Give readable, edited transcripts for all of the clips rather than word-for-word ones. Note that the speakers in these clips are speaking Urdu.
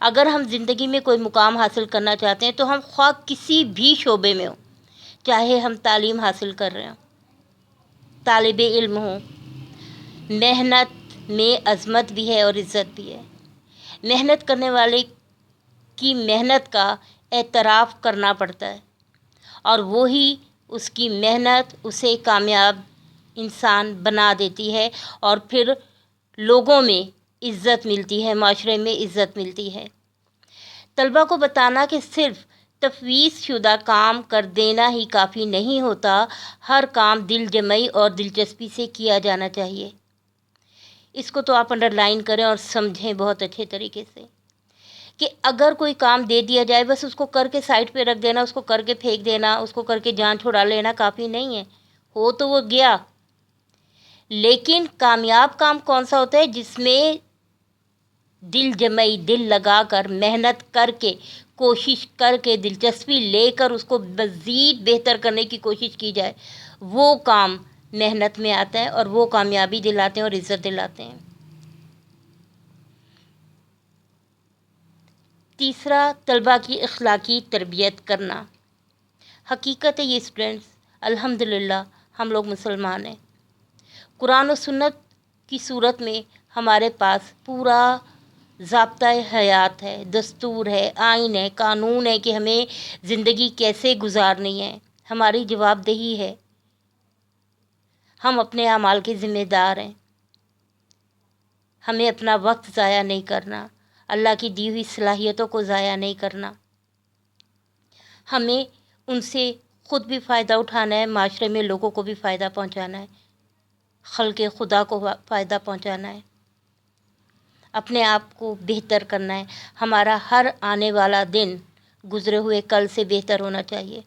اگر ہم زندگی میں کوئی مقام حاصل کرنا چاہتے ہیں تو ہم خواہ کسی بھی شعبے میں ہوں، چاہے ہم تعلیم حاصل کر رہے ہوں، طالب علم ہوں، محنت میں عظمت بھی ہے اور عزت بھی ہے۔ محنت کرنے والے کی محنت کا اعتراف کرنا پڑتا ہے، اور وہی اس کی محنت اسے کامیاب انسان بنا دیتی ہے، اور پھر لوگوں میں عزت ملتی ہے، معاشرے میں عزت ملتی ہے۔ طلباء کو بتانا کہ صرف تفویض شدہ کام کر دینا ہی کافی نہیں ہوتا، ہر کام دل جمعی اور دلچسپی سے کیا جانا چاہیے۔ اس کو تو آپ انڈر لائن کریں اور سمجھیں بہت اچھے طریقے سے کہ اگر کوئی کام دے دیا جائے، بس اس کو کر کے سائڈ پہ رکھ دینا، اس کو کر کے پھینک دینا، اس کو کر کے جان چھڑا لینا کافی نہیں ہے۔ ہو تو وہ گیا، لیکن کامیاب کام کون سا ہوتا ہے؟ جس میں دل جمعی، دل لگا کر، محنت کر کے، کوشش کر کے، دلچسپی لے کر اس کو مزید بہتر کرنے کی کوشش کی جائے، وہ کام محنت میں آتا ہے اور وہ کامیابی دلاتے ہیں اور عزت دلاتے ہیں۔ تیسرا، طلباء کی اخلاقی تربیت کرنا۔ حقیقت ہے یہ اسٹوڈنٹس، الحمدللہ ہم لوگ مسلمان ہیں۔ قرآن و سنت کی صورت میں ہمارے پاس پورا ضابطۂ حیات ہے، دستور ہے، آئین ہے، قانون ہے کہ ہمیں زندگی کیسے گزارنی ہے، ہماری جواب دہی ہے، ہم اپنے اعمال کے ذمہ دار ہیں، ہمیں اپنا وقت ضائع نہیں کرنا، اللہ کی دی ہوئی صلاحیتوں کو ضائع نہیں کرنا، ہمیں ان سے خود بھی فائدہ اٹھانا ہے، معاشرے میں لوگوں کو بھی فائدہ پہنچانا ہے، خلق خدا کو فائدہ پہنچانا ہے، اپنے آپ کو بہتر کرنا ہے۔ ہمارا ہر آنے والا دن گزرے ہوئے کل سے بہتر ہونا چاہیے۔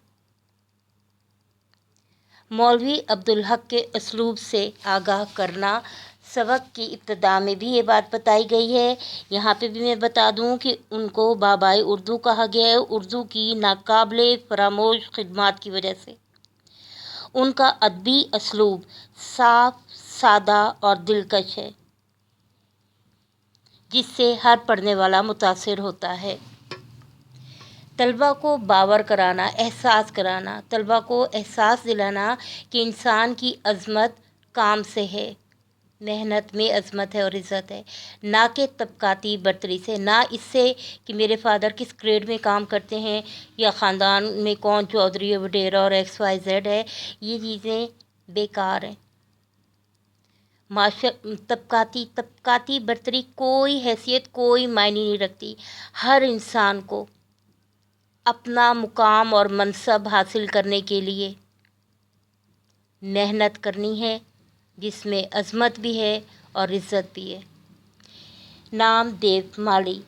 مولوی عبدالحق کے اسلوب سے آگاہ کرنا، سبق کی ابتدا میں بھی یہ بات بتائی گئی ہے، یہاں پہ بھی میں بتا دوں کہ ان کو بابائے اردو کہا گیا ہے، اردو کی ناقابل فراموش خدمات کی وجہ سے۔ ان کا ادبی اسلوب صاف، سادہ اور دلکش ہے، جس سے ہر پڑھنے والا متاثر ہوتا ہے۔ طلباء کو باور کرانا، احساس کرانا، طلباء کو احساس دلانا کہ انسان کی عظمت کام سے ہے، محنت میں عظمت ہے اور عزت ہے، نہ کہ طبقاتی برتری سے، نہ اس سے کہ میرے فادر کس گریڈ میں کام کرتے ہیں یا خاندان میں کون چودھری وڈیرا اور ایکس وائی زیڈ ہے، یہ چیزیں بیکار ہیں۔ طبقاتی برتری کوئی حیثیت، کوئی معنی نہیں رکھتی۔ ہر انسان کو اپنا مقام اور منصب حاصل کرنے کے لیے محنت کرنی ہے، جس میں عظمت بھی ہے اور عزت بھی ہے۔ نام دیو مالی۔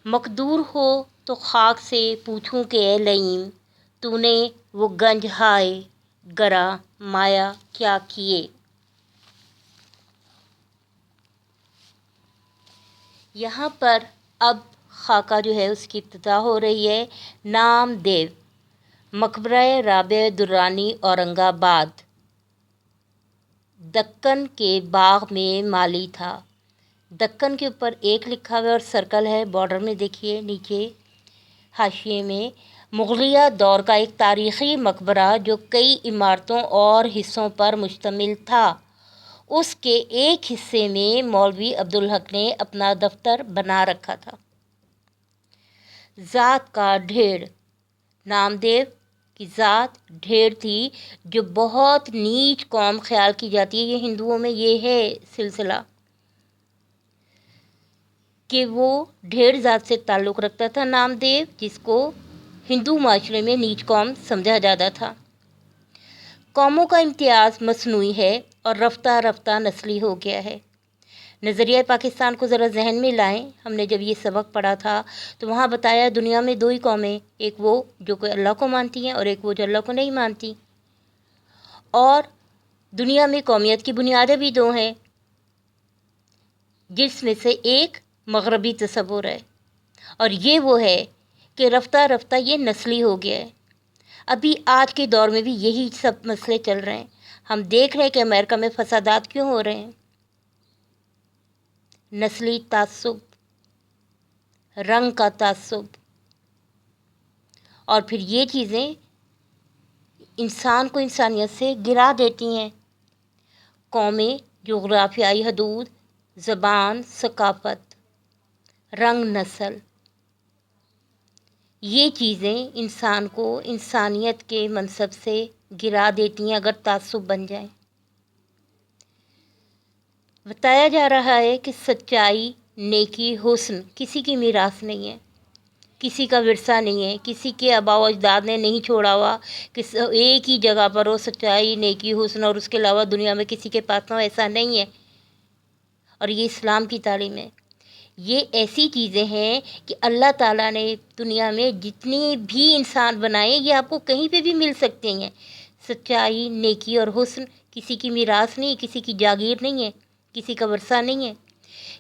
مقدور ہو تو خاک سے پوچھوں کہ اے لئیم، تو نے وہ گنج ہائے گرا مایا کیا کیے۔ یہاں پر اب خاکہ جو ہے اس کی ابتدا ہو رہی ہے۔ نام دیو، مقبرہ رابع درانی اورنگ آباد۔ دکن کے باغ میں مالی تھا۔ دکن کے اوپر ایک لکھا ہوا ہے اور سرکل ہے، بارڈر میں دیکھیے نیچے حاشیے میں۔ مغلیہ دور کا ایک تاریخی مقبرہ جو کئی عمارتوں اور حصوں پر مشتمل تھا، اس کے ایک حصے میں مولوی عبدالحق نے اپنا دفتر بنا رکھا تھا۔ ذات کا ڈھیر۔ نامدیو کی ذات ڈھیر تھی جو بہت نیچ قوم خیال کی جاتی ہے۔ یہ ہندوؤں میں یہ ہے سلسلہ کہ وہ ڈھیر ذات سے تعلق رکھتا تھا نامدیو، جس کو ہندو معاشرے میں نیچ قوم سمجھا جاتا تھا۔ قوموں کا امتیاز مصنوعی ہے اور رفتہ رفتہ نسلی ہو گیا ہے۔ نظریہ پاکستان کو ذرا ذہن میں لائیں۔ ہم نے جب یہ سبق پڑھا تھا تو وہاں بتایا دنیا میں دو ہی قومیں، ایک وہ جو کہ اللہ کو مانتی ہیں اور ایک وہ جو اللہ کو نہیں مانتی، اور دنیا میں قومیت کی بنیادیں بھی دو ہیں، جس میں سے ایک مغربی تصور ہے، اور یہ وہ ہے کہ رفتہ رفتہ یہ نسلی ہو گیا ہے۔ ابھی آج کے دور میں بھی یہی سب مسئلے چل رہے ہیں۔ ہم دیکھ رہے ہیں کہ امریکہ میں فسادات کیوں ہو رہے ہیں؟ نسلی تعصب، رنگ کا تعصب، اور پھر یہ چیزیں انسان کو انسانیت سے گرا دیتی ہیں۔ قومیں، جغرافیائی حدود، زبان، ثقافت، رنگ، نسل، یہ چیزیں انسان کو انسانیت کے منصب سے گرا دیتی ہیں اگر تعصب بن جائیں۔ بتایا جا رہا ہے کہ سچائی، نیکی، حسن کسی کی میراث نہیں ہے، کسی کا ورثہ نہیں ہے، کسی کے آباء و اجداد نے نہیں چھوڑا ہوا کہ ایک ہی جگہ پر ہو سچائی، نیکی، حسن، اور اس کے علاوہ دنیا میں کسی کے پاس نہ ہو، ایسا نہیں ہے۔ اور یہ اسلام کی تعلیم ہے۔ یہ ایسی چیزیں ہیں کہ اللہ تعالیٰ نے دنیا میں جتنے بھی انسان بنائے یہ آپ کو کہیں پہ بھی مل سکتے ہیں۔ سچائی، نیکی اور حسن کسی کی میراث نہیں، کسی کی جاگیر نہیں ہے، کسی کا ورثہ نہیں ہے۔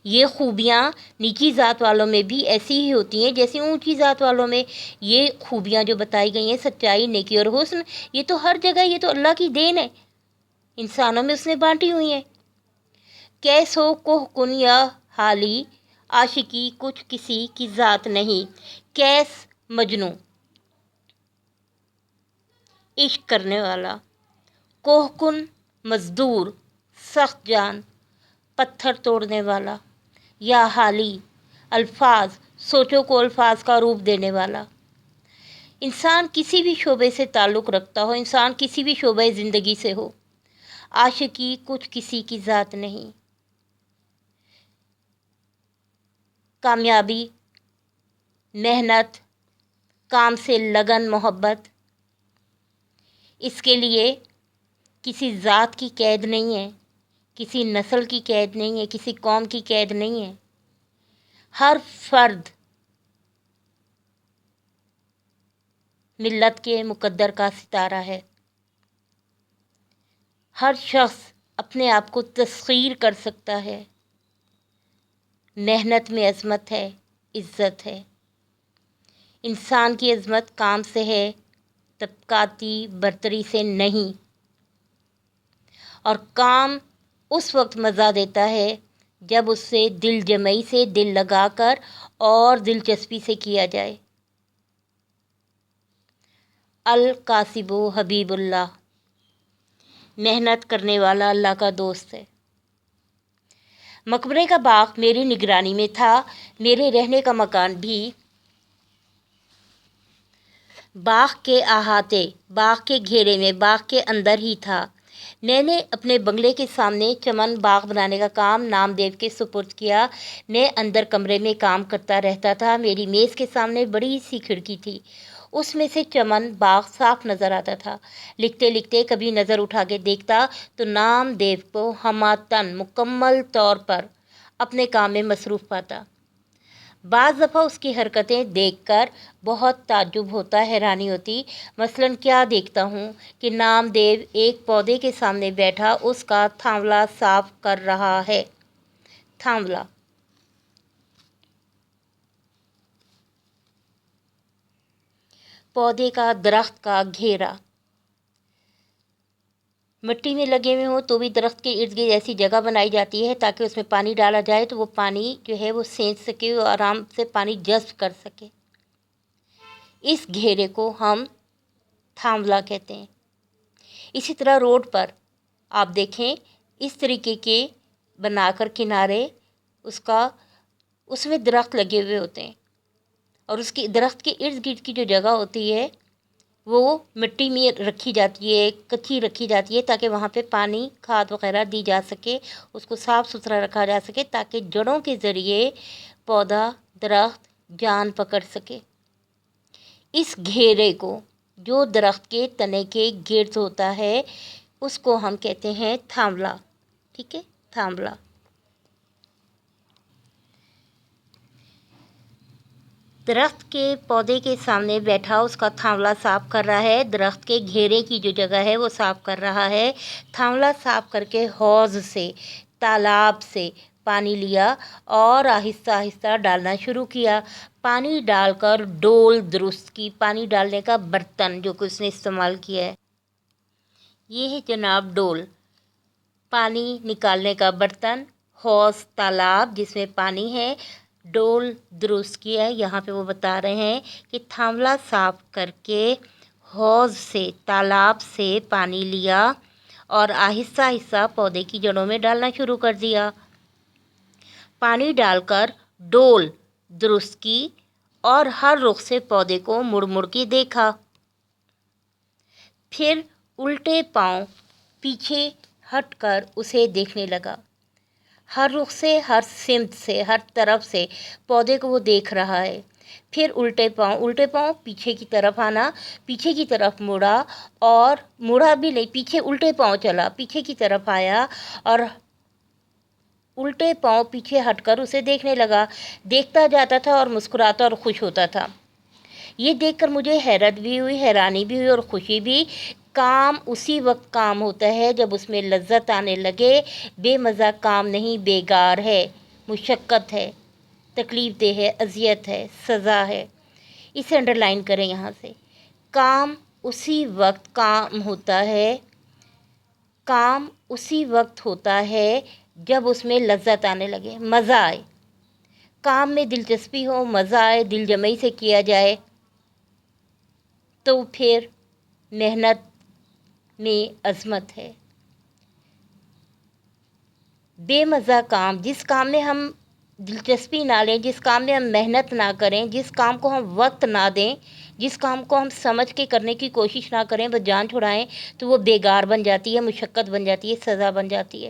یہ خوبیاں نیچی ذات والوں میں بھی ایسی ہی ہوتی ہیں جیسے اونچی ذات والوں میں۔ یہ خوبیاں جو بتائی گئی ہیں، سچائی، نیکی اور حسن، یہ تو ہر جگہ، یہ تو اللہ کی دین ہے، انسانوں میں اس نے بانٹی ہوئی ہیں۔ کیس ہو کوہ کن یا حالی، عاشقی کچھ کسی کی ذات نہیں۔ کیس مجنوں، عشق کرنے والا، کوہ کن مزدور، سخت جان، پتھر توڑنے والا، یا حالی الفاظ، سوچوں کو الفاظ کا روپ دینے والا۔ انسان کسی بھی شعبے سے تعلق رکھتا ہو، انسان کسی بھی شعبہ زندگی سے ہو، عاشقی کچھ کسی کی ذات نہیں۔ کامیابی، محنت، کام سے لگن، محبت، اس کے لیے کسی ذات کی قید نہیں ہے، کسی نسل کی قید نہیں ہے، کسی قوم کی قید نہیں ہے۔ ہر فرد ملت کے مقدر کا ستارہ ہے۔ ہر شخص اپنے آپ کو تسخیر کر سکتا ہے۔ محنت میں عظمت ہے، عزت ہے۔ انسان کی عظمت کام سے ہے، طبقاتی برتری سے نہیں۔ اور کام اس وقت مزہ دیتا ہے جب اس سے دل جمعی سے، دل لگا کر اور دلچسپی سے کیا جائے۔ الکاسب حبیب اللہ، محنت کرنے والا اللہ کا دوست ہے۔ مقبرے کا باغ میری نگرانی میں تھا، میرے رہنے کا مکان بھی باغ کے احاطے، باغ کے گھیرے میں، باغ کے اندر ہی تھا۔ میں نے اپنے بنگلے کے سامنے چمن باغ بنانے کا کام نامدیو کے سپرد کیا۔ میں اندر کمرے میں کام کرتا رہتا تھا۔ میری میز کے سامنے بڑی سی کھڑکی تھی، اس میں سے چمن باغ صاف نظر آتا تھا۔ لکھتے لکھتے کبھی نظر اٹھا کے دیکھتا تو نامدیو کو ہماتن مکمل طور پر اپنے کام میں مصروف پاتا۔ بعض دفعہ اس کی حرکتیں دیکھ کر بہت تعجب ہوتا، حیرانی ہوتی۔ مثلاً کیا دیکھتا ہوں کہ نامدیو ایک پودے کے سامنے بیٹھا اس کا تھاملا صاف کر رہا ہے۔ تھاملا، پودے کا، درخت کا گھیرا، مٹی میں لگے ہوئے ہوں تو بھی درخت کے ارد گرد ایسی جگہ بنائی جاتی ہے تاکہ اس میں پانی ڈالا جائے تو وہ پانی جو ہے وہ سینچ سکے، وہ آرام سے پانی جذب کر سکے۔ اس گھیرے کو ہم تھاملا کہتے ہیں۔ اسی طرح روڈ پر آپ دیکھیں اس طریقے کے بنا کر کنارے اس میں درخت لگے ہوئے ہوتے ہیں، اور اس کی درخت کے ارد گرد کی جو جگہ ہوتی ہے وہ مٹی میں رکھی جاتی ہے، کچی رکھی جاتی ہے تاکہ وہاں پہ پانی، کھاد وغیرہ دی جا سکے، اس کو صاف ستھرا رکھا جا سکے تاکہ جڑوں کے ذریعے پودا، درخت جان پکڑ سکے۔ اس گھیرے کو جو درخت کے تنے کے گرد ہوتا ہے اس کو ہم کہتے ہیں تھاملا۔ ٹھیک ہے، تھاملا۔ درخت کے پودے کے سامنے بیٹھا اس کا تھاملا صاف کر رہا ہے، درخت کے گھیرے کی جو جگہ ہے وہ صاف کر رہا ہے۔ تھاملا صاف کر کے حوض سے، تالاب سے پانی لیا اور آہستہ آہستہ ڈالنا شروع کیا۔ پانی ڈال کر ڈول درست کی، پانی ڈالنے کا برتن جو کہ اس نے استعمال کیا ہے یہ ہے جناب ڈول، پانی نکالنے کا برتن، حوض، تالاب جس میں پانی ہے، ڈول درست کیا ہے۔ یہاں پہ وہ بتا رہے ہیں کہ تھاملا صاف کر کے حوض سے تالاب سے پانی لیا اور آہستہ آہستہ پودے کی جڑوں میں ڈالنا شروع کر دیا۔ پانی ڈال کر ڈول درست کی اور ہر رخ سے پودے کو مڑ مڑ کے دیکھا۔ پھر الٹے پاؤں پیچھے ہٹ کر اسے دیکھنے لگا۔ ہر رخ سے، ہر سمت سے، ہر طرف سے پودے کو وہ دیکھ رہا ہے۔ پھر الٹے پاؤں پیچھے کی طرف آنا، پیچھے کی طرف مڑا اور مڑا بھی نہیں، پیچھے الٹے پاؤں چلا، پیچھے کی طرف آیا اور الٹے پاؤں پیچھے ہٹ کر اسے دیکھنے لگا۔ دیکھتا جاتا تھا اور مسکراتا اور خوش ہوتا تھا۔ یہ دیکھ کر مجھے حیرت بھی ہوئی، حیرانی بھی ہوئی اور خوشی بھی۔ کام اسی وقت کام ہوتا ہے جب اس میں لذت آنے لگے۔ بے مزہ کام نہیں، بیگار ہے، مشقت ہے، تکلیف دہ ہے، اذیت ہے، سزا ہے۔ اسے انڈر لائن کریں یہاں سے۔ کام اسی وقت کام ہوتا ہے، کام اسی وقت ہوتا ہے جب اس میں لذت آنے لگے، مزہ آئے۔ کام میں دلچسپی ہو، مزہ آئے، دل جمعی سے کیا جائے تو پھر محنت میں عظمت ہے۔ بے مزہ کام، جس کام میں ہم دلچسپی نہ لیں، جس کام میں ہم محنت نہ کریں، جس کام کو ہم وقت نہ دیں، جس کام کو ہم سمجھ کے کرنے کی کوشش نہ کریں، بس جان چھڑائیں، تو وہ بیگار بن جاتی ہے، مشقت بن جاتی ہے، سزا بن جاتی ہے۔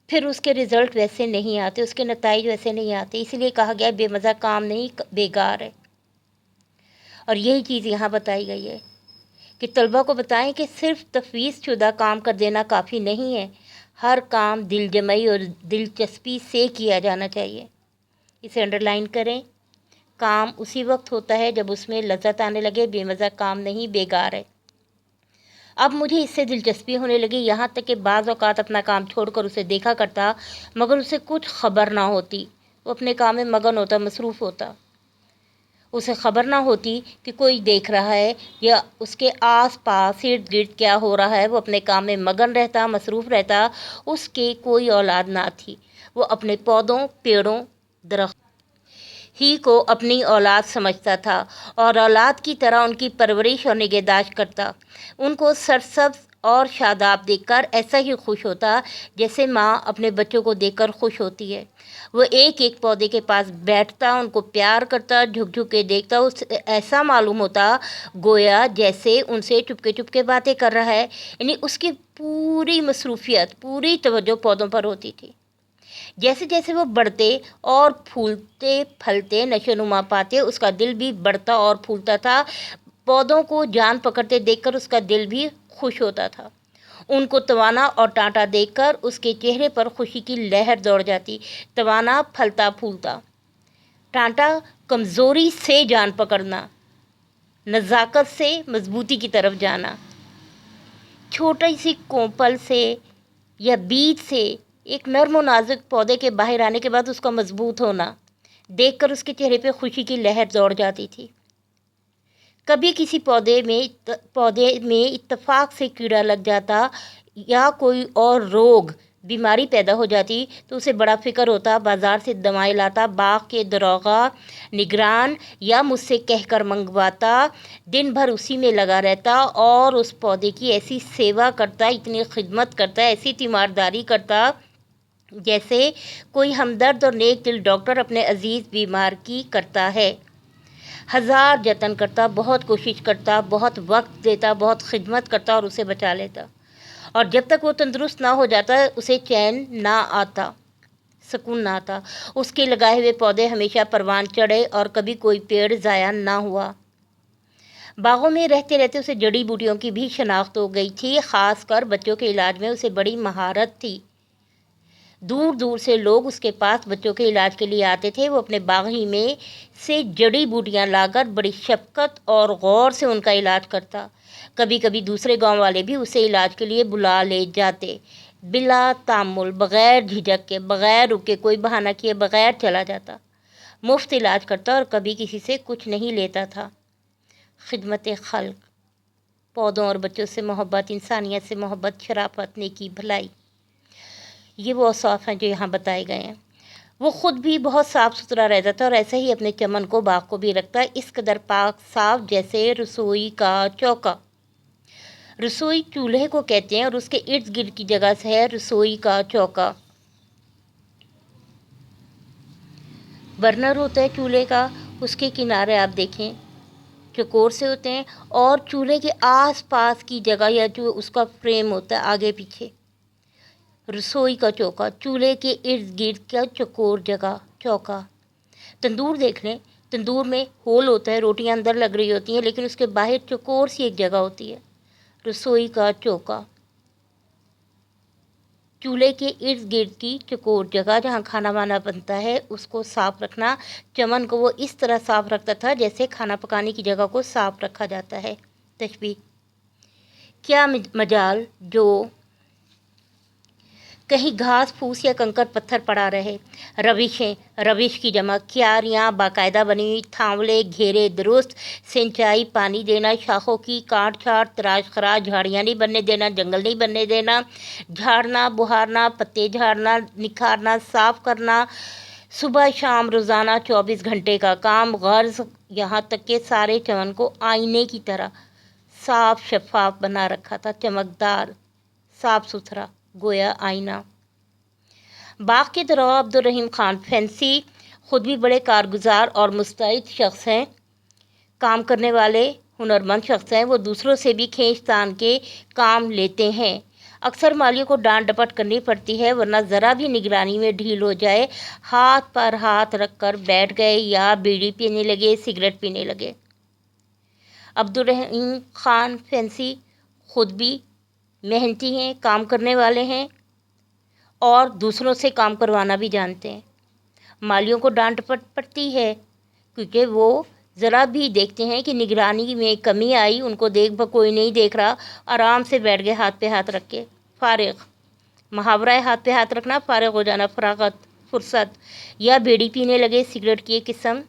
پھر اس کے رزلٹ ویسے نہیں آتے، اس کے نتائج ویسے نہیں آتے۔ اسی لیے کہا گیا بے مزہ کام نہیں، بیگار ہے۔ اور یہی چیز یہاں بتائی گئی ہے کہ طلبہ کو بتائیں کہ صرف تفویض شدہ کام کر دینا کافی نہیں ہے، ہر کام دل جمعی اور دلچسپی سے کیا جانا چاہیے۔ اسے انڈر لائن کریں۔ کام اسی وقت ہوتا ہے جب اس میں لذت آنے لگے، بے مزہ کام نہیں، بیگار ہے۔ اب مجھے اس سے دلچسپی ہونے لگی، یہاں تک کہ بعض اوقات اپنا کام چھوڑ کر اسے دیکھا کرتا مگر اسے کچھ خبر نہ ہوتی۔ وہ اپنے کام میں مگن ہوتا، مصروف ہوتا، اسے خبر نہ ہوتی کہ کوئی دیکھ رہا ہے یا اس کے آس پاس ارد گرد کیا ہو رہا ہے۔ وہ اپنے کام میں مگن رہتا، مصروف رہتا۔ اس کے کوئی اولاد نہ تھی۔ وہ اپنے پودوں، پیڑوں، درخت ہی کو اپنی اولاد سمجھتا تھا اور اولاد کی طرح ان کی پرورش اور نگہداشت کرتا۔ ان کو سرسبز اور شاداب دیکھ کر ایسا ہی خوش ہوتا جیسے ماں اپنے بچوں کو دیکھ کر خوش ہوتی ہے۔ وہ ایک ایک پودے کے پاس بیٹھتا، ان کو پیار کرتا، جھک جھک کے دیکھتا۔ اسے ایسا معلوم ہوتا گویا جیسے ان سے چپکے چپکے باتیں کر رہا ہے، یعنی اس کی پوری مصروفیت، پوری توجہ پودوں پر ہوتی تھی۔ جیسے جیسے وہ بڑھتے اور پھولتے پھلتے نشو و نما پاتے، اس کا دل بھی بڑھتا اور پھولتا تھا۔ پودوں کو جان پکڑتے دیکھ کر اس کا دل بھی خوش ہوتا تھا۔ ان کو توانا اور ٹانٹا دیکھ کر اس کے چہرے پر خوشی کی لہر دوڑ جاتی۔ توانا، پھلتا پھولتا، ٹانٹا کمزوری سے جان پکڑنا، نزاکت سے مضبوطی کی طرف جانا، چھوٹی سی کونپل سے یا بیج سے ایک نرم و نازک پودے کے باہر آنے کے بعد اس کا مضبوط ہونا دیکھ کر اس کے چہرے پہ خوشی کی لہر دوڑ جاتی تھی۔ کبھی کسی پودے میں اتفاق سے کیڑا لگ جاتا یا کوئی اور روگ بیماری پیدا ہو جاتی تو اسے بڑا فکر ہوتا، بازار سے دوائیں لاتا، باغ کے داروغہ نگران یا مجھ سے کہہ کر منگواتا، دن بھر اسی میں لگا رہتا اور اس پودے کی ایسی سیوا کرتا، اتنی خدمت کرتا، ایسی تیمارداری کرتا جیسے کوئی ہمدرد اور نیک دل ڈاکٹر اپنے عزیز بیمار کی کرتا ہے۔ ہزار جتن کرتا، بہت کوشش کرتا، بہت وقت دیتا، بہت خدمت کرتا اور اسے بچا لیتا۔ اور جب تک وہ تندرست نہ ہو جاتا اسے چین نہ آتا، سکون نہ آتا۔ اس کے لگائے ہوئے پودے ہمیشہ پروان چڑھے اور کبھی کوئی پیڑ ضائع نہ ہوا۔ باغوں میں رہتے رہتے اسے جڑی بوٹیوں کی بھی شناخت ہو گئی تھی، خاص کر بچوں کے علاج میں اسے بڑی مہارت تھی۔ دور دور سے لوگ اس کے پاس بچوں کے علاج کے لیے آتے تھے۔ وہ اپنے باغ ہی میں سے جڑی بوٹیاں لا کر بڑی شفقت اور غور سے ان کا علاج کرتا۔ کبھی کبھی دوسرے گاؤں والے بھی اسے علاج کے لیے بلا لے جاتے، بلا تامل، بغیر جھجک کے، بغیر رکے، کوئی بہانہ کیے بغیر چلا جاتا، مفت علاج کرتا اور کبھی کسی سے کچھ نہیں لیتا تھا۔ خدمت خلق، پودوں اور بچوں سے محبت، انسانیت سے محبت، شرافت، نیکی، بھلائی، یہ وہ اوصاف ہیں جو یہاں بتائے گئے ہیں۔ وہ خود بھی بہت صاف ستھرا رہتا تھا اور ایسا ہی اپنے چمن کو باغ کو بھی رکھتا ہے، اس قدر پاک صاف جیسے رسوئی کا چوکا۔ رسوئی چولہے کو کہتے ہیں اور اس کے ارد گرد کی جگہ سے ہے رسوئی کا چوکا۔ برنر ہوتا ہے چولہے کا، اس کے کنارے آپ دیکھیں چوکور سے ہوتے ہیں، اور چولہے کے آس پاس کی جگہ یا جو اس کا فریم ہوتا ہے آگے پیچھے، رسوئی کا چوکا، چولہے کے ارد گرد کا چوکور جگہ چوکا۔ تندور دیکھ لیں، تندور میں ہول ہوتا ہے، روٹیاں اندر لگ رہی ہوتی ہیں لیکن اس کے باہر چوکور سی ایک جگہ ہوتی ہے، رسوئی کا چوکا۔ چولہے کے ارد گرد کی چوکور جگہ جہاں کھانا وانا بنتا ہے اس کو صاف رکھنا۔ چمن کو وہ اس طرح صاف رکھتا تھا جیسے کھانا پکانے کی جگہ کو صاف رکھا جاتا ہے۔ تشبیہ: کیا مجال جو کہیں گھاس پھوس یا کنکر پتھر پڑا رہے۔ روشیں، روش کی جمع، کیاریاں باقاعدہ بنی ہوئی، تھاملے گھیرے درست، سینچائی پانی دینا، شاخوں کی کاٹ چھاٹ تراش خراش، جھاڑیاں نہیں بننے دینا، جنگل نہیں بننے دینا، جھاڑنا بہارنا، پتے جھاڑنا نکھارنا، صاف کرنا، صبح شام روزانہ 24 گھنٹے کا کام، غرض یہاں تک کہ سارے چمن کو آئینے کی طرح صاف شفاف بنا رکھا تھا، چمکدار صاف ستھرا گویا آئینہ۔ باغ کے دروازہ عبد الرحیم خان فینسی خود بھی بڑے کارگزار اور مستعد شخص ہیں، کام کرنے والے ہنرمند شخص ہیں، وہ دوسروں سے بھی کھینچ تان کے کام لیتے ہیں۔ اکثر مالیوں کو ڈانٹ ڈپٹ کرنی پڑتی ہے ورنہ ذرا بھی نگرانی میں ڈھیل ہو جائے ہاتھ پر ہاتھ رکھ کر بیٹھ گئے یا بیڑی پینے لگے، سگریٹ پینے لگے۔ عبد الرحیم خان فینسی خود بھی محنتی ہیں، کام کرنے والے ہیں اور دوسروں سے کام کروانا بھی جانتے ہیں۔ مالیوں کو ڈانٹ پڑتی ہے کیونکہ وہ ذرا بھی دیکھتے ہیں کہ نگرانی میں کمی آئی، ان کو کوئی نہیں دیکھ رہا، آرام سے بیٹھ گئے ہاتھ پہ ہاتھ رکھ کے، فارغ۔ محاورہ ہاتھ پہ ہاتھ رکھنا، فارغ ہو جانا، فراغت، فرصت۔ یا بیڑی پینے لگے، سگریٹ کی ایک قسم،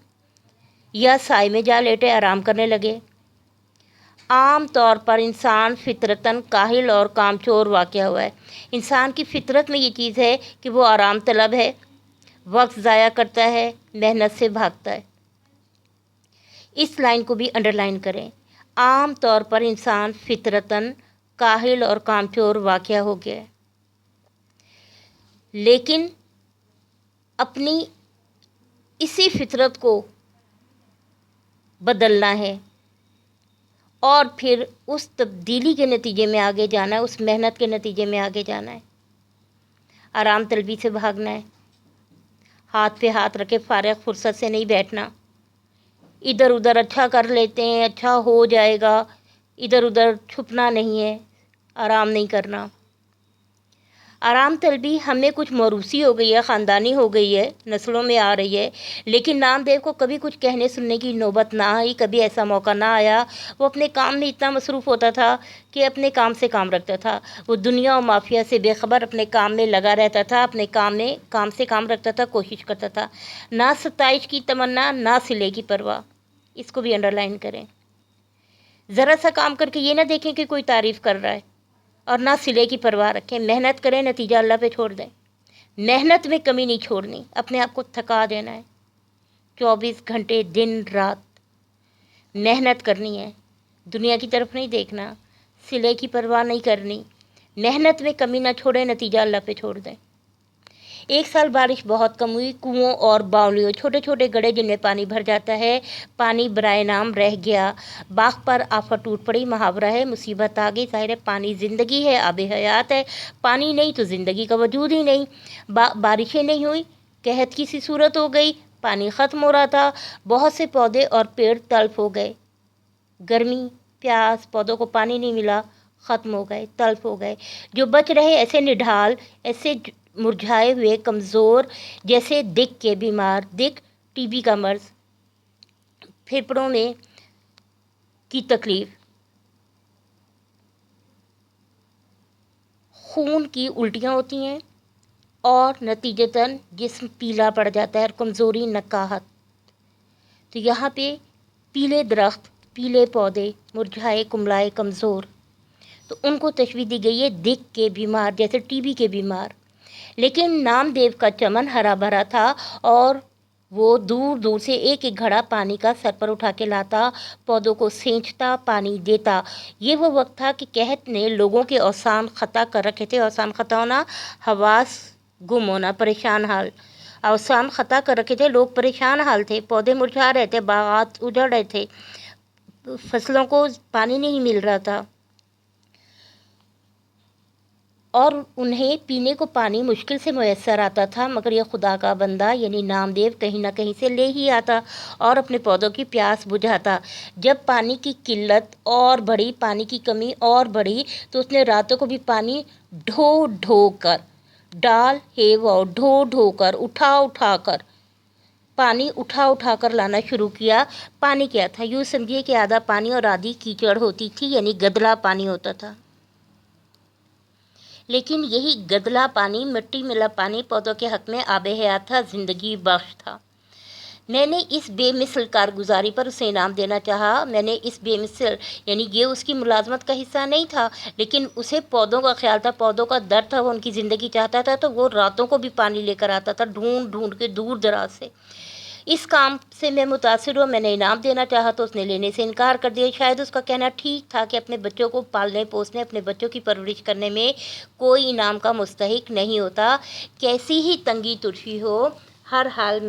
یا سائے میں جا لیٹے آرام کرنے لگے۔ عام طور پر انسان فطرتاً کاہل اور کامچور واقع ہوا ہے۔ انسان کی فطرت میں یہ چیز ہے کہ وہ آرام طلب ہے، وقت ضائع کرتا ہے، محنت سے بھاگتا ہے۔ اس لائن کو بھی انڈر لائن کریں۔ عام طور پر انسان فطرتاً کاہل اور کامچور واقع ہو گیا ہے، لیکن اپنی اسی فطرت کو بدلنا ہے اور پھر اس تبدیلی کے نتیجے میں آگے جانا ہے، اس محنت کے نتیجے میں آگے جانا ہے، آرام طلبی سے بھاگنا ہے، ہاتھ پہ ہاتھ رکھے فارغ فرصت سے نہیں بیٹھنا، ادھر ادھر اچھا کر لیتے ہیں، اچھا ہو جائے گا، ادھر ادھر چھپنا نہیں ہے، آرام نہیں کرنا۔ آرام طلبی ہمیں کچھ موروثی ہو گئی ہے، خاندانی ہو گئی ہے، نسلوں میں آ رہی ہے، لیکن نامدیو کو کبھی کچھ کہنے سننے کی نوبت نہ آئی، کبھی ایسا موقع نہ آیا۔ وہ اپنے کام میں اتنا مصروف ہوتا تھا کہ اپنے کام سے کام رکھتا تھا، وہ دنیا و مافیا سے بے خبر اپنے کام میں لگا رہتا تھا، اپنے کام سے کام رکھتا تھا، کوشش کرتا تھا، نہ ستائش کی تمنا، نہ صلے کی پرواہ۔ اس کو بھی انڈر لائن کریں۔ ذرا سا کام کر کے یہ نہ دیکھیں کہ کوئی تعریف کر رہا ہے اور نہ صلے کی پرواہ رکھیں، محنت کریں، نتیجہ اللہ پہ چھوڑ دیں، محنت میں کمی نہیں چھوڑنی، اپنے آپ کو تھکا دینا ہے، 24 گھنٹے دن رات محنت کرنی ہے، دنیا کی طرف نہیں دیکھنا، صلے کی پرواہ نہیں کرنی، محنت میں کمی نہ چھوڑیں، نتیجہ اللہ پہ چھوڑ دیں۔ ایک سال بارش بہت کم ہوئی، کنوؤں اور باولیوں، چھوٹے چھوٹے گڑھے جن میں پانی بھر جاتا ہے، پانی برائے نام رہ گیا، باغ پر آفت ٹوٹ پڑی، محاورہ ہے مصیبت آ گئی، ظاہر ہے پانی زندگی ہے، آب حیات ہے، پانی نہیں تو زندگی کا وجود ہی نہیں، بارشیں نہیں ہوئی، قحط کی سی صورت ہو گئی، پانی ختم ہو رہا تھا، بہت سے پودے اور پیڑ تلف ہو گئے، گرمی پیاس، پودوں کو پانی نہیں ملا، ختم ہو گئے، تلف ہو گئے، جو بچ رہے ایسے نڈھال، ایسے مرجھائے ہوئے، کمزور، جیسے دق کے بیمار، دق ٹی بی کا مرض، پھیپھڑوں میں کی تکلیف، خون کی الٹیاں ہوتی ہیں اور نتیجتاً جسم پیلا پڑ جاتا ہے اور کمزوری نکاہت۔ تو یہاں پہ پیلے درخت، پیلے پودے، مرجھائے کملائے کمزور، تو ان کو تشبیہ دی گئی ہے دق کے بیمار، جیسے ٹی بی کے بیمار، لیکن نام دیو کا چمن ہرا بھرا تھا اور وہ دور دور سے ایک ایک گھڑا پانی کا سر پر اٹھا کے لاتا، پودوں کو سینچتا، پانی دیتا۔ یہ وہ وقت تھا کہ قحط نے لوگوں کے اوسان خطا کر رکھے تھے۔ اوسان خطا ہونا، حواس گم ہونا، پریشان حال۔ اوسان خطا کر رکھے تھے، لوگ پریشان حال تھے، پودے مرجھا رہے تھے، باغات اجڑ رہے تھے، فصلوں کو پانی نہیں مل رہا تھا اور انہیں پینے کو پانی مشکل سے میسر آتا تھا، مگر یہ خدا کا بندہ یعنی نام دیو کہیں نہ کہیں سے لے ہی آتا اور اپنے پودوں کی پیاس بجھاتا۔ جب پانی کی قلت اور بڑھی، پانی کی کمی اور بڑھی، تو اس نے راتوں کو بھی پانی ڈھو ڈھو کر، ڈال ہے وہ ڈھو ڈھو کر، اٹھا اٹھا کر، پانی اٹھا اٹھا کر لانا شروع کیا۔ پانی کیا تھا؟ یوں سمجھیے کہ آدھا پانی اور آدھی کیچڑ ہوتی تھی، یعنی گدلا پانی ہوتا تھا۔ لیکن یہی گدلا پانی، مٹی ملا پانی پودوں کے حق میں آب حیات تھا، زندگی بخش تھا۔ میں نے اس بے مثل کارگزاری پر اسے انعام دینا چاہا۔ میں نے اس بے مثل یعنی یہ اس کی ملازمت کا حصہ نہیں تھا، لیکن اسے پودوں کا خیال تھا، پودوں کا درد تھا، وہ ان کی زندگی چاہتا تھا، تو وہ راتوں کو بھی پانی لے کر آتا تھا ڈھونڈ ڈھونڈ کے دور دراز سے۔ اس کام سے میں متاثر ہوا، میں نے انعام دینا چاہا تو اس نے لینے سے انکار کر دیا۔ شاید اس کا کہنا ٹھیک تھا کہ اپنے بچوں کو پالنے پوسنے، اپنے بچوں کی پرورش کرنے میں کوئی انعام کا مستحق نہیں ہوتا، کیسی ہی تنگی ترشی ہو، ہر حال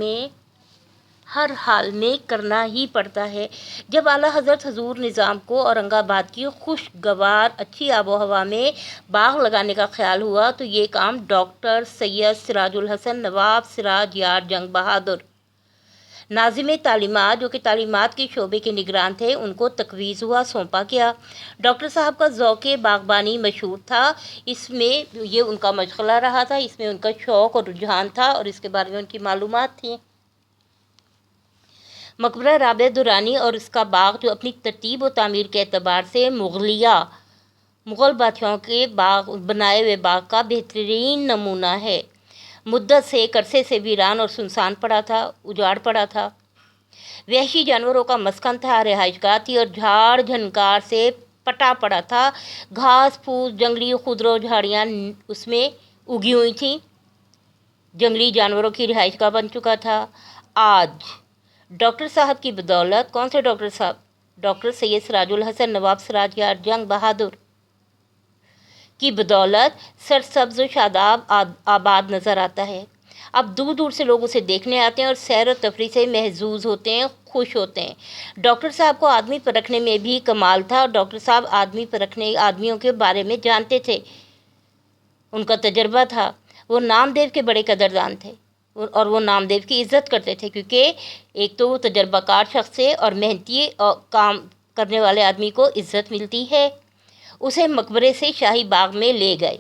میں کرنا ہی پڑتا ہے۔ جب اعلیٰ حضرت حضور نظام کو اورنگ آباد کی خوشگوار اچھی آب و ہوا میں باغ لگانے کا خیال ہوا تو یہ کام ڈاکٹر سید سراج الحسن نواب سراج یار جنگ بہادر، ناظم تعلیمات، جو کہ تعلیمات کے شعبے کے نگران تھے، ان کو تفویض ہوا، سونپا گیا۔ ڈاکٹر صاحب کا ذوق باغبانی مشہور تھا، اس میں یہ ان کا مشغلہ رہا تھا، اس میں ان کا شوق اور رجحان تھا اور اس کے بارے میں ان کی معلومات تھیں۔ مقبرہ رابعہ درانی اور اس کا باغ، جو اپنی ترتیب و تعمیر کے اعتبار سے مغل بادشاہوں کے باغ بنائے ہوئے باغ کا بہترین نمونہ ہے، مدت سے ایک عرصے سے ویران اور سنسان پڑا تھا، اجاڑ پڑا تھا، وحشی جانوروں کا مسکن تھا، رہائش گاہ تھی اور جھاڑ جھنکار سے پٹا پڑا تھا، گھاس پھوس، جنگلی خضرو جھاڑیاں اس میں اگی ہوئی تھیں، جنگلی جانوروں کی رہائش گاہ بن چکا تھا۔ آج ڈاکٹر صاحب کی بدولت، کون سے ڈاکٹر صاحب؟ ڈاکٹر سید سراج الحسن نواب سراج یار جنگ بہادر کی بدولت سرسبز و شاداب آباد نظر آتا ہے۔ اب دور دور سے لوگ اسے دیکھنے آتے ہیں اور سیر و تفریح سے محظوظ ہوتے ہیں، خوش ہوتے ہیں۔ ڈاکٹر صاحب کو آدمی پرکھنے میں بھی کمال تھا اور ڈاکٹر صاحب آدمیوں کے بارے میں جانتے تھے، ان کا تجربہ تھا۔ وہ نام دیو کے بڑے قدردان تھے اور وہ نام دیو کی عزت کرتے تھے، کیونکہ ایک تو وہ تجربہ کار شخص سے اور محنتی کام کرنے والے آدمی کو عزت ملتی ہے۔ اسے مقبرے سے شاہی باغ میں لے گئے۔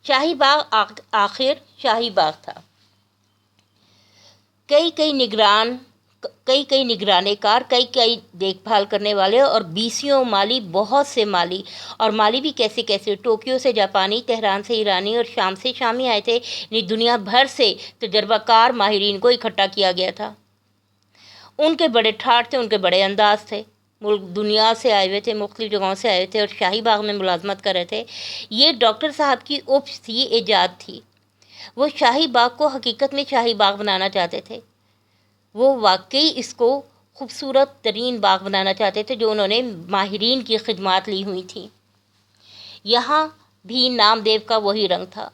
شاہی باغ آخر شاہی باغ تھا۔ کئی نگرانے کار، کئی دیکھ بھال کرنے والے اور بیسیوں مالی، بہت سے مالی، اور مالی بھی کیسے ٹوکیو سے جاپانی، تہران سے ایرانی اور شام سے شامی آئے تھے، یعنی دنیا بھر سے تجربہ کار ماہرین کو اکٹھا کیا گیا تھا۔ ان کے بڑے ٹھاٹ تھے، ان کے بڑے انداز تھے، ملک دنیا سے آئے ہوئے تھے، مختلف جگہوں سے آئے تھے اور شاہی باغ میں ملازمت کر رہے تھے۔ یہ ڈاکٹر صاحب کی اوپس تھی، ایجاد تھی۔ وہ شاہی باغ کو حقیقت میں شاہی باغ بنانا چاہتے تھے، وہ واقعی اس کو خوبصورت ترین باغ بنانا چاہتے تھے جو انہوں نے ماہرین کی خدمات لی ہوئی تھیں۔ یہاں بھی نام دیو کا وہی رنگ تھا۔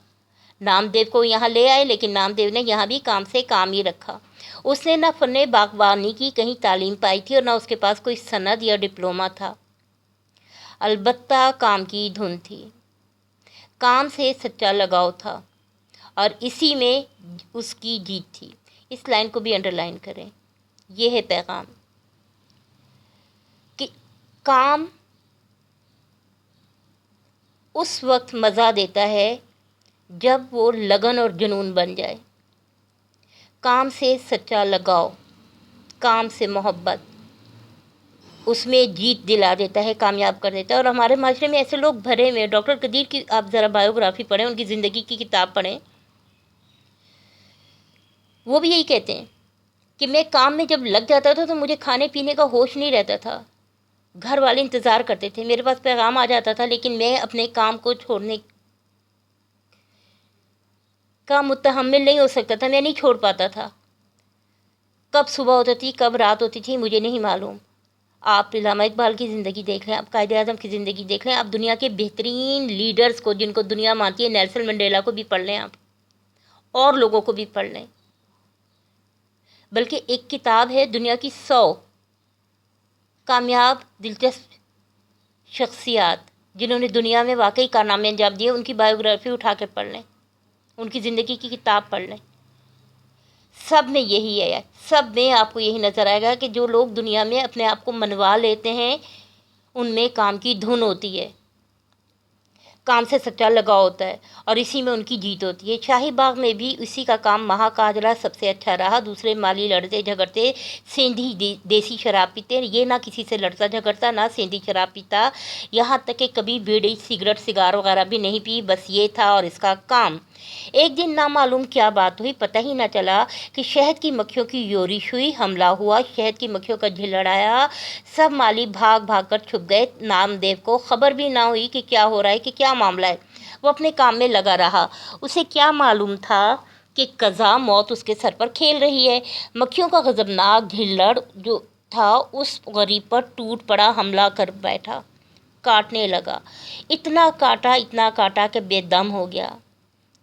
نام دیو کو یہاں لے آئے، لیکن نام دیو نے یہاں بھی کام سے کام ہی رکھا۔ اس نے نہ فن باغبانی کی کہیں تعلیم پائی تھی اور نہ اس کے پاس کوئی سند یا ڈپلومہ تھا، البتہ کام کی دھن تھی، کام سے سچا لگاؤ تھا اور اسی میں اس کی جیت تھی۔ اس لائن کو بھی انڈرلائن کریں، یہ ہے پیغام کہ کام اس وقت مزہ دیتا ہے جب وہ لگن اور جنون بن جائے۔ کام سے سچا لگاؤ، کام سے محبت اس میں جیت دلا دیتا ہے، کامیاب کر دیتا ہے۔ اور ہمارے معاشرے میں ایسے لوگ بھرے ہوئے ہیں۔ ڈاکٹر قدیر کی آپ ذرا بایوگرافی پڑھیں، ان کی زندگی کی کتاب پڑھیں، وہ بھی یہی کہتے ہیں کہ میں کام میں جب لگ جاتا تھا تو مجھے کھانے پینے کا ہوش نہیں رہتا تھا، گھر والے انتظار کرتے تھے، میرے پاس پیغام آ جاتا تھا لیکن میں اپنے کام کو چھوڑنے کا متحمل نہیں ہو سکتا تھا، میں نہیں چھوڑ پاتا تھا۔ کب صبح ہوتی تھی کب رات ہوتی تھی مجھے نہیں معلوم۔ آپ علامہ اقبال کی زندگی دیکھ لیں، آپ قائد اعظم کی زندگی دیکھ لیں، آپ دنیا کے بہترین لیڈرز کو جن کو دنیا مانتی ہے، نیلسن منڈیلا کو بھی پڑھ لیں آپ، اور لوگوں کو بھی پڑھ لیں۔ بلکہ ایک کتاب ہے دنیا کی 100 کامیاب دلچسپ شخصیات جنہوں نے دنیا میں واقعی کارنامے انجام دیے، ان کی بایوگرافی اٹھا کے پڑھ لیں، ان کی زندگی کی کتاب پڑھ لیں۔ سب میں یہی ہے، سب میں آپ کو یہی نظر آئے گا کہ جو لوگ دنیا میں اپنے آپ کو منوا لیتے ہیں ان میں کام کی دھن ہوتی ہے، کام سے سچا لگاؤ ہوتا ہے، اور اسی میں ان کی جیت ہوتی ہے۔ شاہی باغ میں بھی اسی کا کام مہا کاجلا سب سے اچھا رہا۔ دوسرے مالی لڑتے جھگڑتے، سیندھی دیسی شراب پیتے، یہ نہ کسی سے لڑتا جھگڑتا نہ سیندھی شراب پیتا، یہاں تک کہ کبھی بیڑی سگریٹ سگار وغیرہ بھی نہیں پی، بس یہ تھا اور اس کا کام۔ ایک دن نامعلوم کیا بات ہوئی، پتہ ہی نہ چلا کہ شہد کی مکھیوں کی یورش ہوئی، حملہ ہوا، شہد کی مکھیوں کا جھلڑ آیا، سب مالی بھاگ بھاگ کر چھپ گئے۔ نامدیو کو خبر بھی نہ ہوئی کہ کیا ہو رہا ہے، کہ کیا معاملہ ہے۔ وہ اپنے کام میں لگا رہا، اسے کیا معلوم تھا کہ قضا موت اس کے سر پر کھیل رہی ہے۔ مکھیوں کا غضبناک جھلڑ جو تھا اس غریب پر ٹوٹ پڑا، حملہ کر بیٹھا، کاٹنے لگا، اتنا کاٹا کہ بے دم ہو گیا،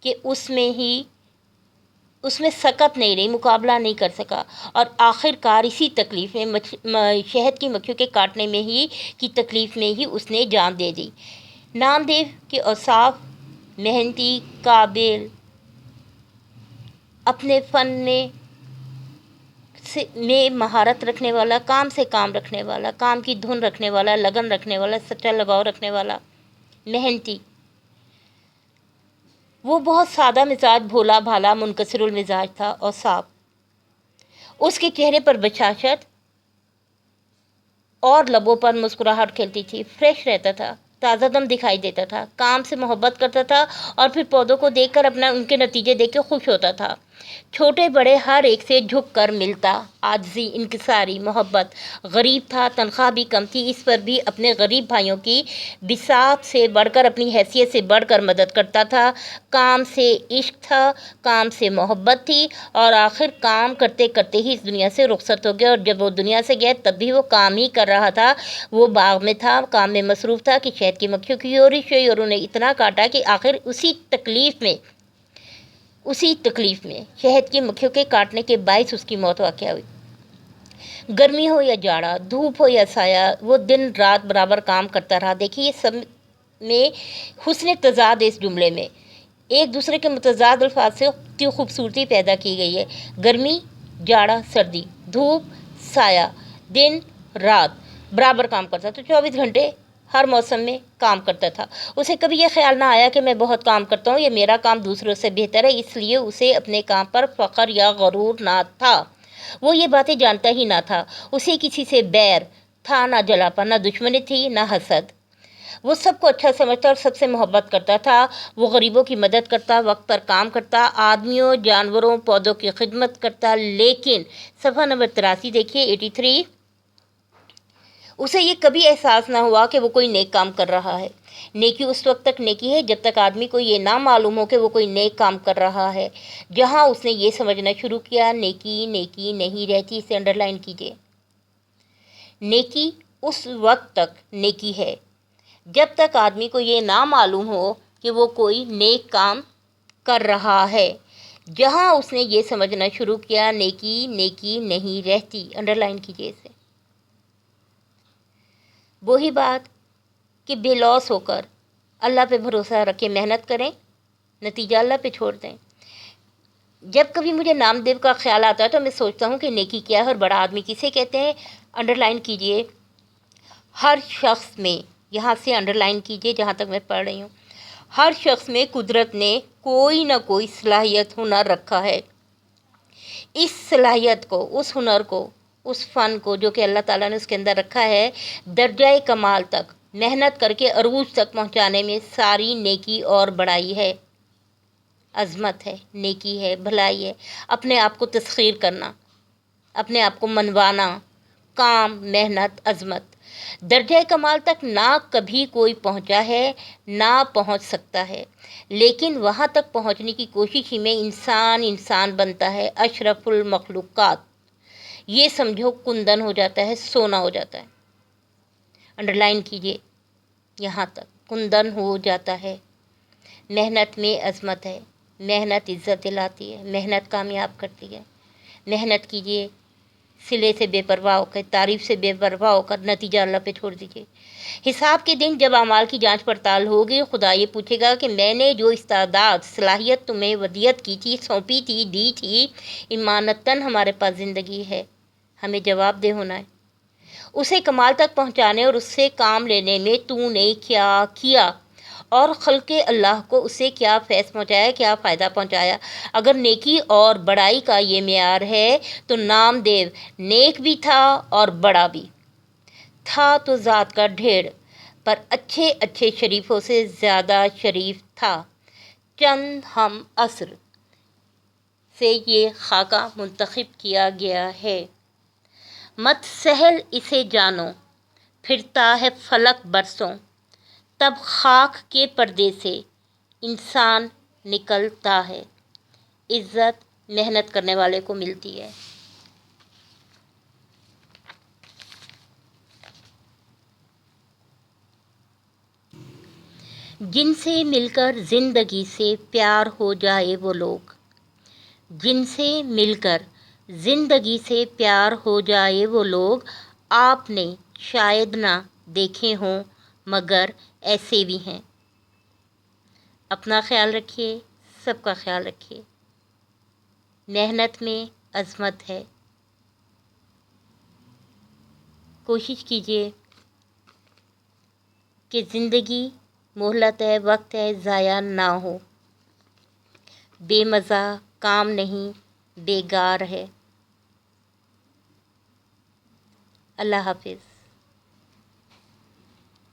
کہ اس میں سکت نہیں رہی، مقابلہ نہیں کر سکا، اور آخر کار اسی تکلیف میں، شہد کی مکھیوں کے کاٹنے میں ہی کی تکلیف میں ہی اس نے جان دے دی۔ نامدیو کے اوصاف: محنتی، قابل، اپنے فن میں مہارت رکھنے والا، کام سے کام رکھنے والا، کام کی دھن رکھنے والا، لگن رکھنے والا، سچا لگاؤ رکھنے والا، محنتی۔ وہ بہت سادہ مزاج، بھولا بھالا، منکسر المزاج تھا، اور صاف۔ اس کے چہرے پر بشاشت اور لبوں پر مسکراہٹ کھلتی تھی، فریش رہتا تھا، تازہ دم دکھائی دیتا تھا، کام سے محبت کرتا تھا، اور پھر پودوں کو دیکھ کر ان کے نتیجے دیکھ کے خوش ہوتا تھا۔ چھوٹے بڑے ہر ایک سے جھک کر ملتا، عاجزی، انکساری، محبت۔ غریب تھا، تنخواہ بھی کم تھی، اس پر بھی اپنے غریب بھائیوں کی بساط سے بڑھ کر، اپنی حیثیت سے بڑھ کر مدد کرتا تھا۔ کام سے عشق تھا، کام سے محبت تھی، اور آخر کام کرتے کرتے ہی اس دنیا سے رخصت ہو گیا، اور جب وہ دنیا سے گیا تب بھی وہ کام ہی کر رہا تھا، وہ باغ میں تھا، کام میں مصروف تھا کہ شہد کی مکھیوں کی یورش ہوئی اور انہیں اتنا کاٹا کہ آخر اسی تکلیف میں شہد کی مکھیوں کے کاٹنے کے باعث اس کی موت واقع ہوئی۔ گرمی ہو یا جاڑا، دھوپ ہو یا سایہ، وہ دن رات برابر کام کرتا رہا۔ دیکھیے یہ سب میں حسن تضاد ہے، اس جملے میں ایک دوسرے کے متضاد الفاظ سے اتنی خوبصورتی پیدا کی گئی ہے۔ گرمی، جاڑا، سردی، دھوپ، سایہ، دن رات برابر کام کرتا تھا، 24 گھنٹے ہر موسم میں کام کرتا تھا۔ اسے کبھی یہ خیال نہ آیا کہ میں بہت کام کرتا ہوں یا میرا کام دوسروں سے بہتر ہے، اس لیے اسے اپنے کام پر فخر یا غرور نہ تھا۔ وہ یہ باتیں جانتا ہی نہ تھا۔ اسے کسی سے بیر تھا نہ جلاپن، نہ دشمنی تھی نہ حسد۔ وہ سب کو اچھا سمجھتا اور سب سے محبت کرتا تھا۔ وہ غریبوں کی مدد کرتا، وقت پر کام کرتا، آدمیوں، جانوروں، پودوں کی خدمت کرتا، لیکن صفحہ نمبر 83 دیکھیے، 83، اسے یہ کبھی احساس نہ ہوا کہ وہ کوئی نیک کام کر رہا ہے۔ نیکی اس وقت تک نیکی ہے جب تک آدمی کو یہ نہ معلوم ہو کہ وہ کوئی نیک کام کر رہا ہے۔ جہاں اس نے یہ سمجھنا شروع کیا نیکی نیکی نہیں رہتی، اسے انڈر لائن کیجیے۔ نیکی اس وقت تک نیکی ہے جب تک آدمی کو یہ نہ معلوم ہو کہ وہ کوئی نیک کام کر رہا ہے۔ جہاں اس نے یہ سمجھنا شروع کیا نیکی نیکی نہیں رہتی، انڈر لائن کیجیے اسے۔ وہی بات کہ بے لوث ہو کر اللہ پہ بھروسہ رکھ کے محنت کریں، نتیجہ اللہ پہ چھوڑ دیں۔ جب کبھی مجھے نامدیو کا خیال آتا ہے تو میں سوچتا ہوں کہ نیکی کیا ہے اور بڑا آدمی کسے کہتے ہیں۔ انڈر لائن کیجیے، ہر شخص میں، یہاں سے انڈر لائن کیجیے جہاں تک میں پڑھ رہی ہوں، ہر شخص میں قدرت نے کوئی نہ کوئی صلاحیت، ہنر رکھا ہے۔ اس صلاحیت کو، اس ہنر کو، اس فن کو جو کہ اللہ تعالیٰ نے اس کے اندر رکھا ہے، درجہ کمال تک محنت کر کے عروج تک پہنچانے میں ساری نیکی اور بڑائی ہے، عظمت ہے، نیکی ہے، بھلائی ہے۔ اپنے آپ کو تسخیر کرنا، اپنے آپ کو منوانا، کام، محنت، عظمت۔ درجہ کمال تک نہ کبھی کوئی پہنچا ہے نہ پہنچ سکتا ہے، لیکن وہاں تک پہنچنے کی کوشش ہی میں انسان بنتا ہے اشرف المخلوقات۔ یہ سمجھو کندن ہو جاتا ہے، سونا ہو جاتا ہے۔ انڈر لائن کیجئے، یہاں تک کندن ہو جاتا ہے۔ محنت میں عظمت ہے، محنت عزت دلاتی ہے، محنت کامیاب کرتی ہے۔ محنت کیجئے، سلے سے بے پرواہ ہو کر، تعریف سے بے پرواہ ہو کر نتیجہ اللہ پہ چھوڑ دیجئے۔ حساب کے دن جب اعمال کی جانچ پڑتال ہوگی، خدا یہ پوچھے گا کہ میں نے جو استعداد صلاحیت تمہیں ودیت کی تھی، سونپی تھی، دی تھی، امانتاً ہمارے پاس زندگی ہے، ہمیں جواب دہ ہونا ہے۔ اسے کمال تک پہنچانے اور اس سے کام لینے میں تو نے کیا کیا، اور خلق اللہ کو اسے کیا فیض پہنچایا، کیا فائدہ پہنچایا۔ اگر نیکی اور بڑائی کا یہ معیار ہے تو نام دیو نیک بھی تھا اور بڑا بھی تھا، تو ذات کا ڈھیر، پر اچھے شریفوں سے زیادہ شریف تھا۔ چند ہم عصر سے یہ خاکہ منتخب کیا گیا ہے۔ مت سہل اسے جانو، پھرتا ہے فلک برسوں، تب خاک کے پردے سے انسان نکلتا ہے۔ عزت محنت کرنے والے کو ملتی ہے۔ جن سے مل کر زندگی سے پیار ہو جائے وہ لوگ، جن سے مل کر زندگی سے پیار ہو جائے وہ لوگ، آپ نے شاید نہ دیکھے ہوں مگر ایسے بھی ہیں۔ اپنا خیال رکھیے، سب کا خیال رکھیے۔ محنت میں عظمت ہے، کوشش کیجیے کہ زندگی مہلت ہے، وقت ہے، ضائع نہ ہو۔ بے مزہ کام نہیں، بیگار ہے۔ اللہ حافظ۔